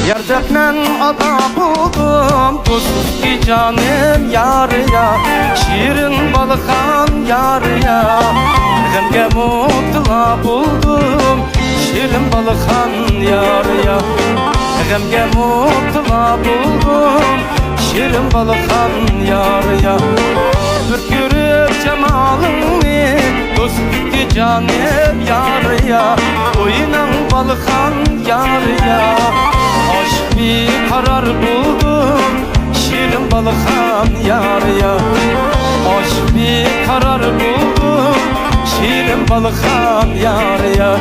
Yerdekmen ada buldum, dost ki canım yarıya. Şirin balıkan yarıya, gemge mutla buldum. Şirin balıkan yarıya, gemge mutla buldum. Şirin balıkan yarıya. Bir görüp cemalını, dost ki canım yarıya. Oynan balıkan yarıya. Aşk bir karar buldum, şirin balıkan yarıya. Aşk bir karar buldum, şirin balıkan yarıya.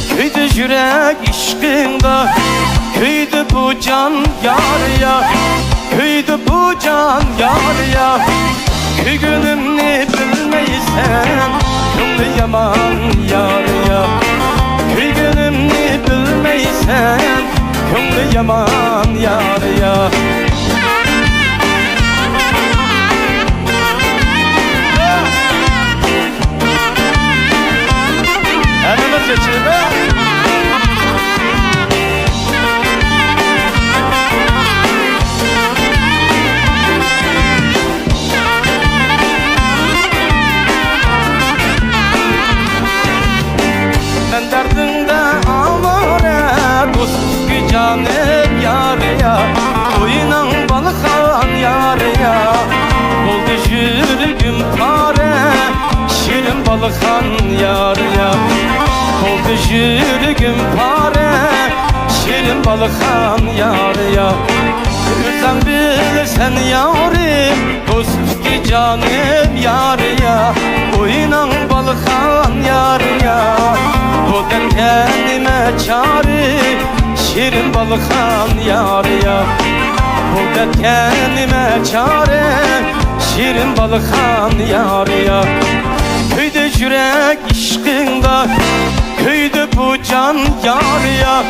Köyde yürek işkinde, köyde bu can yarıya. Köyde bu can yarıya. Köy günümni bilmeysen, köyde yaman yarıya. Köy günümni bilmeysen, köyde yaman yarıya. Elimiz geçirme. Ben derdinde avare, dost ki canım yarıya. Oynan balıkan yarıya. Oldu yürügüm pare, şirin balıkan yarıya. Oldu yürügüm pare, şirin balıkan yarıya. Sen bilirsen yarim, dost ki canım yarıya. Oynan balıkan yarıya. O den kendime çare, şirin balıkan yarıya. O den kendime çare, şirin balıkan yarıya. Köyde yürek işkinde, köyde bu can yarıya.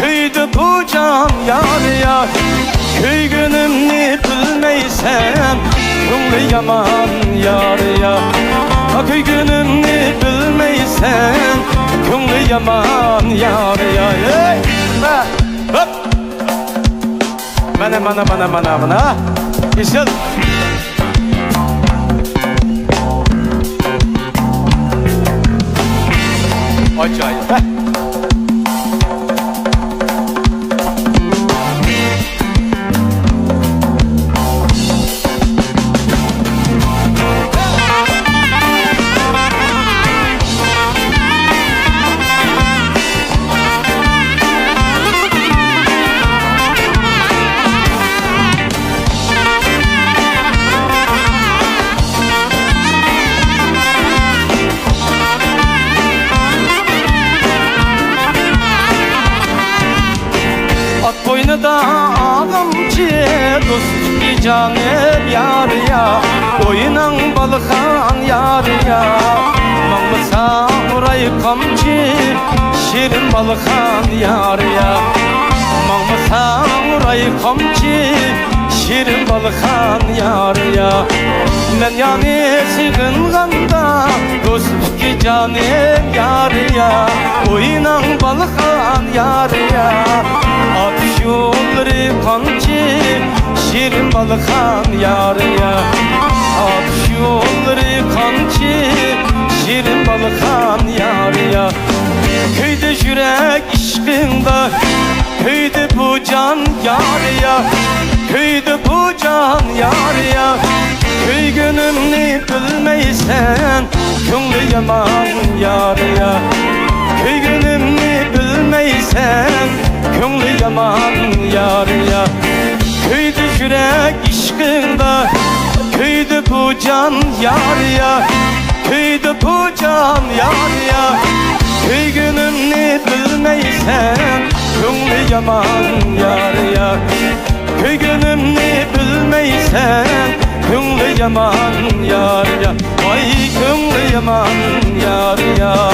Köyde bu can yarıya. Köy günümni bilmeysen, köyde yaman yarıya. Köy günümni bilmeysen, köyde yaman yarıya. Hey! Hop! Mana. İşte. Acayip. Boynu da ağamcı, dost ki canım yarıya. Oynan balıkan yarıya. Mamısa orayı kamcı, şirin balıkan yarıya. Mamısa orayı kamcı, şirin balıkan yarıya. Ben yani sığınganda, dost ki canım yarıya. Oynan balıkan yarıya. At yolları kamçı, şirin balıkan yarıya. At yolları kamçı, şirin balıkan yarıya. Köyde yürek işkinde, köyde bu can yarıya. Köyde bu can yarıya. Köy günümni bilmeysen, köyde yaman yarıya. Köy günümni bilmeysen, köyde yaman yarıya. Köyde yürek işkinde, köyde bu can yarıya. Köyde bu can yarıya. Köy günümni bilmeysen, köyde yaman yarıya. Köy günümni bilmeysen, köyde yaman yarıya. Ay köyde yaman yarıya.